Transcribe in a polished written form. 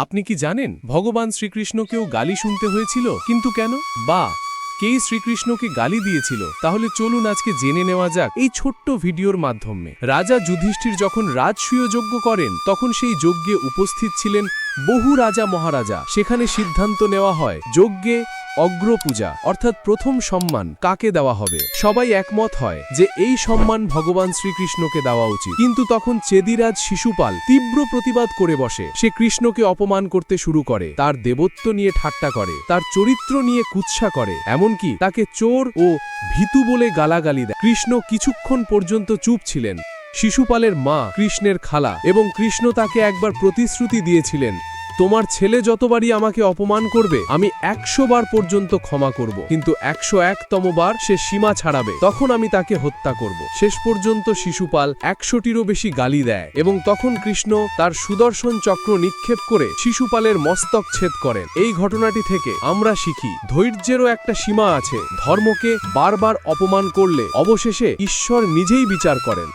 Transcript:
আপনি কি জানেন ভগবান শ্রীকৃষ্ণকেও গালি শুনতে হয়েছিল? কিন্তু কেন? বা কে শ্রীকৃষ্ণকে গালি দিয়েছিল? তাহলে চলুন আজকে জেনে নেওয়া যাক এই ছোট্ট ভিডিওর মাধ্যমে। রাজা যুধিষ্ঠির যখন রাজসূয় যজ্ঞ করেন তখন সেই যজ্ঞে উপস্থিত ছিলেন বহু রাজা মহারাজা। সেখানে সিদ্ধান্ত নেওয়া হয় যজ্ঞে অগ্রপূজা অর্থাৎ প্রথম সম্মান কাকে দেওয়া হবে। সবাই একমত হয় যে এই সম্মান ভগবান শ্রীকৃষ্ণকে দেওয়া উচিত। কিন্তু তখন চেদিরাজ শিশুপাল তীব্র প্রতিবাদ করে বসে। সে কৃষ্ণকে অপমান করতে শুরু করে, তার দেবত্ব নিয়ে ঠাট্টা করে, তার চরিত্র নিয়ে কুৎসা করে, এমনকি তাকে চোর ও ভীতু বলে গালাগালি দেয়। কৃষ্ণ কিছুক্ষণ পর্যন্ত চুপ ছিলেন। শিশুপালের মা কৃষ্ণের খালা এবং কৃষ্ণ তাকে একবার প্রতিশ্রুতি দিয়েছিলেন, তোমার ছেলে যতবারই আমাকে অপমান করবে আমি 100 বার পর্যন্ত ক্ষমা করব, কিন্তু 101তম বার সে সীমা ছাড়াবে তখন আমি তাকে হত্যা করব। শেষ পর্যন্ত শিশুপাল 100টিরও বেশি গালি দেয় এবং তখন কৃষ্ণ তার সুদর্শন চক্র নিক্ষেপ করে শিশুপালের মস্তক ছেদ করেন। এই ঘটনাটি থেকে আমরা শিখি ধৈর্যেরও একটা সীমা আছে। ধর্মকে বারবার অপমান করলে অবশেষে ঈশ্বর নিজেই বিচার করেন।